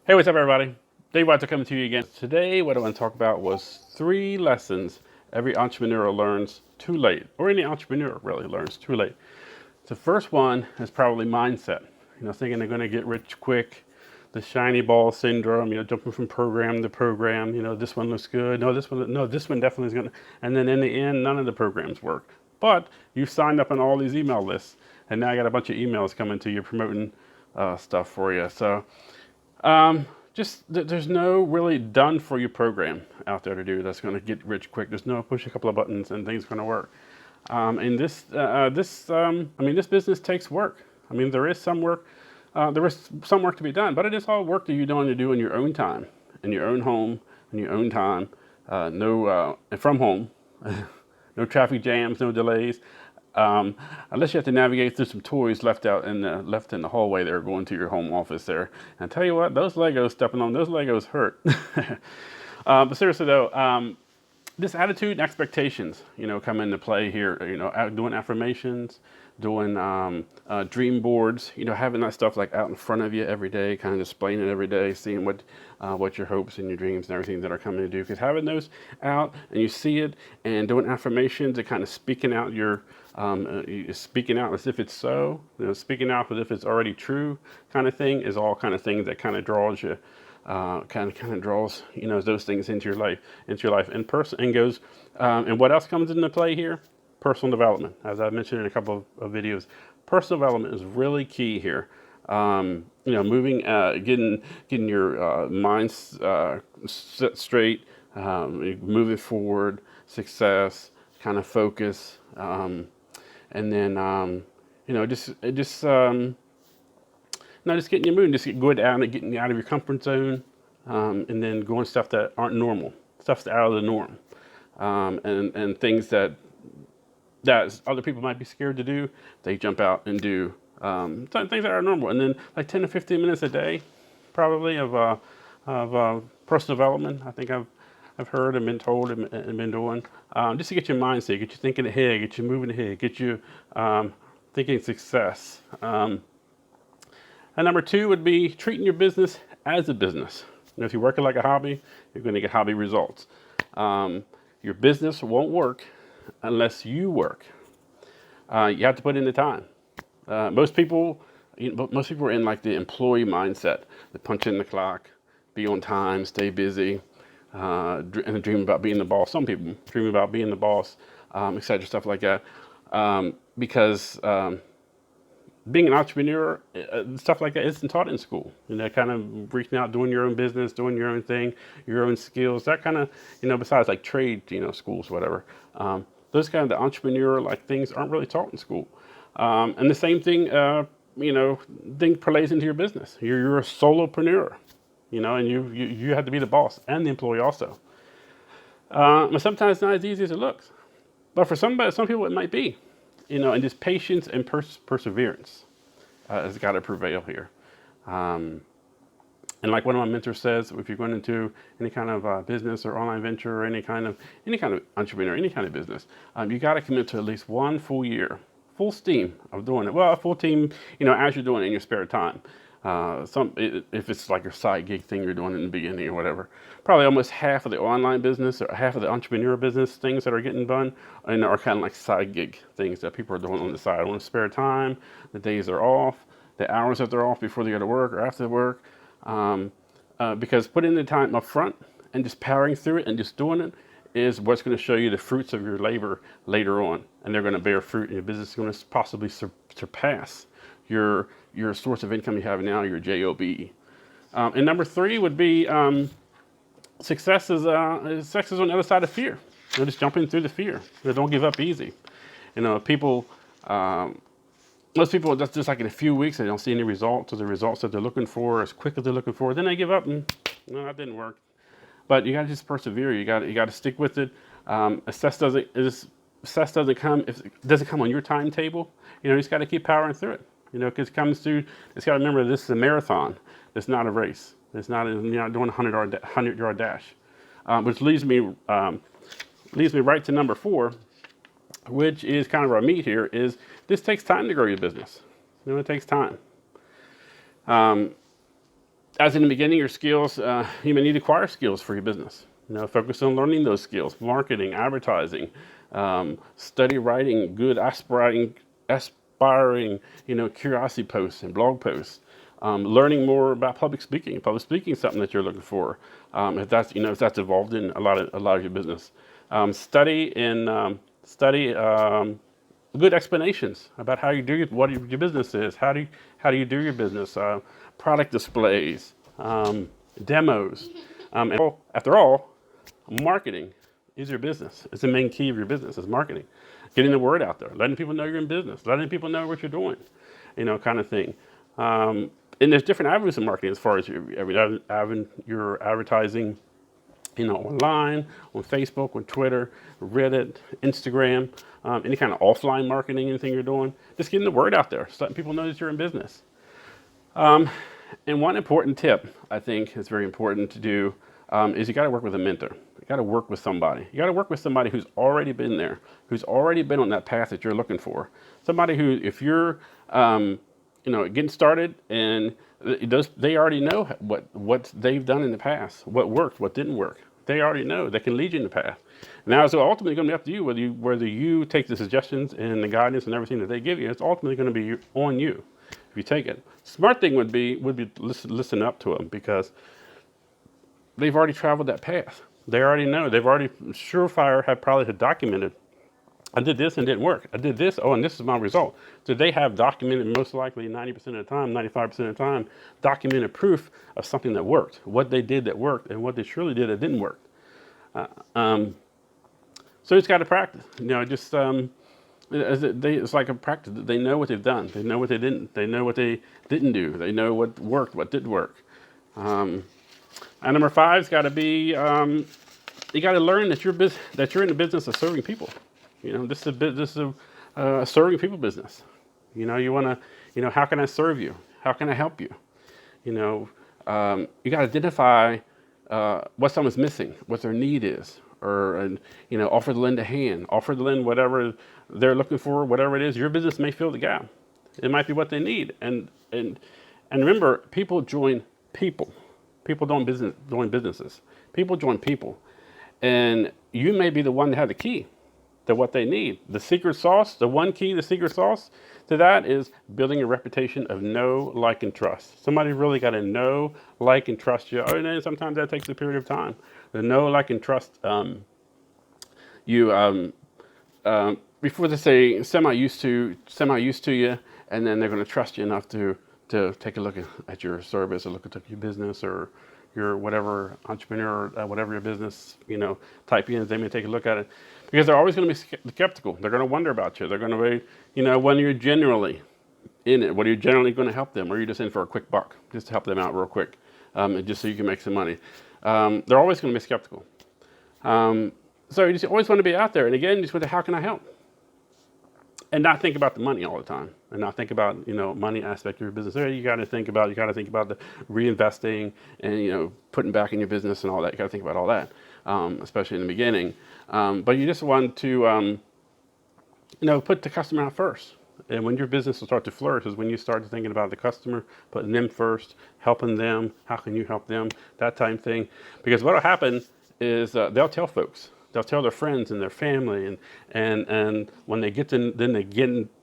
Hey, what's up, everybody? Dave Watson coming to you again. Today, what I want to talk about was 3 lessons every entrepreneur learns too late, or any entrepreneur really learns too late. The first one is probably mindset. Thinking they're going to get rich quick, the shiny ball syndrome. Jumping from program to program. This one looks good. No, this one definitely is going to. And then in the end, none of the programs work. But you signed up on all these email lists, and now I got a bunch of emails coming to you promoting stuff for you. So just there's no really done for you program out there to do that's going to get rich quick. There's no push a couple of buttons and things going to work. And this business takes work. There is some work. There is some work to be done, but it is all work that you're going to do in your own time, in your own home, in your own time. No, from home. No traffic jams, no delays. Unless you have to navigate through some toys left in the hallway there going to your home office there. And tell you what, those Legos, stepping on those Legos hurt. But seriously though, this attitude and expectations, come into play here. Doing affirmations, doing dream boards. Having that stuff like out in front of you every day, kind of displaying it every day, seeing what your hopes and your dreams and everything that are coming to do. Because having those out and you see it, and doing affirmations and kind of speaking out speaking out as if it's so, speaking out as if it's already true, kind of thing, is all kind of things that kind of draws you kind of draws those things into your life in person, and goes and what else comes into play here? Personal development, as I mentioned in a couple of videos. Personal development is really key here. Moving, getting your mind set straight, moving forward, success, kind of focus, and then not just getting your mood, just good out and getting out of your comfort zone, and then going stuff that aren't normal, stuff's out of the norm, and things that other people might be scared to do, they jump out and do things that are normal, and then like 10 to 15 minutes a day, probably of personal development. I think I've heard and been told and been doing, just to get your mindset, get you thinking ahead, get you moving ahead, get you thinking success. And number 2 would be treating your business as a business. If you're working like a hobby, you're going to get hobby results. Your business won't work unless you work. You have to put in the time. Most people are in like the employee mindset. They punch in the clock, be on time, stay busy, and dream about being the boss. Some people dream about being the boss, etc. Stuff like that, because being an entrepreneur, stuff like that isn't taught in school. Kind of reaching out, doing your own business, doing your own thing, your own skills, that kind of, besides like trade, schools, whatever. Those kind of the entrepreneur like things aren't really taught in school. And the same thing, thing parlays into your business. You're a solopreneur, and you have to be the boss and the employee also. But sometimes it's not as easy as it looks. But for some people it might be. And just patience and perseverance has got to prevail here. And like one of my mentors says, if you're going into any kind of business or online venture or any kind of entrepreneur, any kind of business, you got to commit to at least 1 full year, full steam of doing it. Well, a full team, as you're doing it in your spare time. If it's like your side gig thing you're doing in the beginning or whatever, probably almost half of the online business or half of the entrepreneur business things that are getting done and are kind of like side gig things that people are doing on the side, on the spare time, the days they're off, the hours that they're off before they go to work or after work, because putting the time up front and just powering through it and just doing it is what's going to show you the fruits of your labor later on, and they're going to bear fruit, and your business is going to possibly surpass your source of income you have now, your job. And number 3 would be success is on the other side of fear. Just jumping through the fear. Don't give up easy. People. Most people, that's just like in a few weeks, they don't see any results or the results that they're looking for as quick as they're looking for. Then they give up and no, that didn't work. But you got to just persevere. You got to stick with it. Success doesn't come if it doesn't come on your timetable. You just got to keep powering through it. Because it comes through. It's got to remember this is a marathon. It's not a race. You're not doing a 100-yard dash. Which leads me right to number 4, which is kind of our meat here. Is this takes time to grow your business? It takes time. As in the beginning, your skills, you may need to acquire skills for your business. Focus on learning those skills: marketing, advertising, study writing, good aspiring, curiosity posts and blog posts. Learning more about public speaking. Public speaking is something that you're looking for. If that's involved in a lot of your business. Study good explanations about how you do what your business is. How do you do your business? Product displays, demos. After all, marketing is your business. It's the main key of your business is marketing. Getting the word out there, letting people know you're in business, letting people know what you're doing, kind of thing. And there's different avenues of marketing as far as your advertising, online, on Facebook, on Twitter, Reddit, Instagram, any kind of offline marketing, anything you're doing. Just getting the word out there, just letting people know that you're in business. And one important tip I think is very important to do is you got to work with a mentor. You got to work with somebody. You got to work with somebody who's already been there, who's already been on that path that you're looking for. Somebody who, if you're, getting started, and they already know what they've done in the past, what worked, what didn't work. They already know. They can lead you in the path. Now, it's ultimately going to be up to you whether you take the suggestions and the guidance and everything that they give you. It's ultimately going to be on you if you take it. Smart thing would be listen up to them, because they've already traveled that path. They already know. They've already surefire have probably documented. I did this and it didn't work. I did this, and this is my result. So they have documented, most likely 90% of the time, 95% of the time, documented proof of something that worked, what they did that worked, and what they surely did that didn't work. So it's got to practice. It's like a practice. They know what they've done. They know what they didn't. They know what they didn't do. They know what worked, what didn't work. And number 5's got to be, you got to learn that you're in the business of serving people. This is a serving people business. You want to, how can I serve you? How can I help you? You got to identify what someone's missing, what their need is, or offer to lend a hand, offer to lend whatever they're looking for, whatever it is. Your business may fill the gap. It might be what they need. And remember, people join people. People don't join businesses. People join people. And you may be the one that had the key to what they need. The secret sauce, the one key, the secret sauce to that is building a reputation of know, like, and trust. Somebody really got to know, like, and trust you. And then sometimes that takes a period of time. The know, like, and trust before they say semi used to you, and then they're going to trust you enough to take a look at your service, or look at your business, or your whatever entrepreneur, whatever your business, type in. They may take a look at it, because they're always going to be skeptical. They're going to wonder about you. They're going to be, when you're generally in it, whether you're generally going to help them, or you're just in for a quick buck, just to help them out real quick, just so you can make some money. They're always going to be skeptical. So you just always want to be out there. And again, just with the how can I help? And not think about the money all the time, and not think about, money aspect of your business. You got to think about the reinvesting and, putting back in your business and all that. You got to think about all that, especially in the beginning. But you just want to, put the customer out first. And when your business will start to flourish is when you start thinking about the customer, putting them first, helping them. How can you help them? That type of thing. Because what will happen is they'll tell folks. They'll tell their friends and their family, and when they get to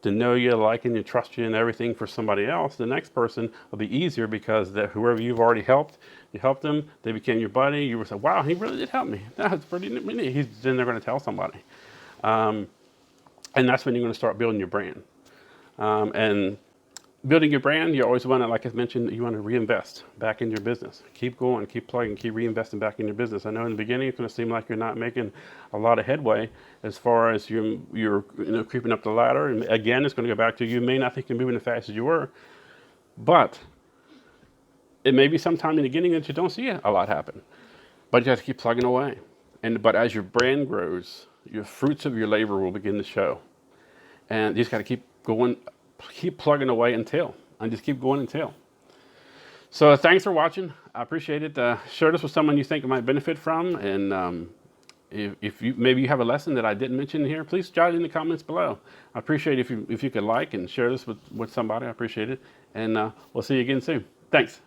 know you, like, and you, trust you, and everything for somebody else, the next person will be easier, because whoever you've already helped, you helped them, they became your buddy. You were say, wow, he really did help me. That's pretty neat. Then they're going to tell somebody, and that's when you're going to start building your brand. And building your brand, you always want to, like I mentioned, you want to reinvest back in your business. Keep going, keep plugging, keep reinvesting back in your business. I know in the beginning it's going to seem like you're not making a lot of headway as far as you're creeping up the ladder. And again, it's going to go back to, you may not think you're moving as fast as you were, but it may be sometime in the beginning that you don't see a lot happen. But you have to keep plugging away. But as your brand grows, your fruits of your labor will begin to show. And you just got to keep going. Keep plugging away and just keep going until. So thanks for watching. I appreciate it. Share this with someone you think it might benefit from. And if maybe you have a lesson that I didn't mention here, please jot it in the comments below. I appreciate it if you could like and share this with somebody. I appreciate it. And we'll see you again soon. Thanks.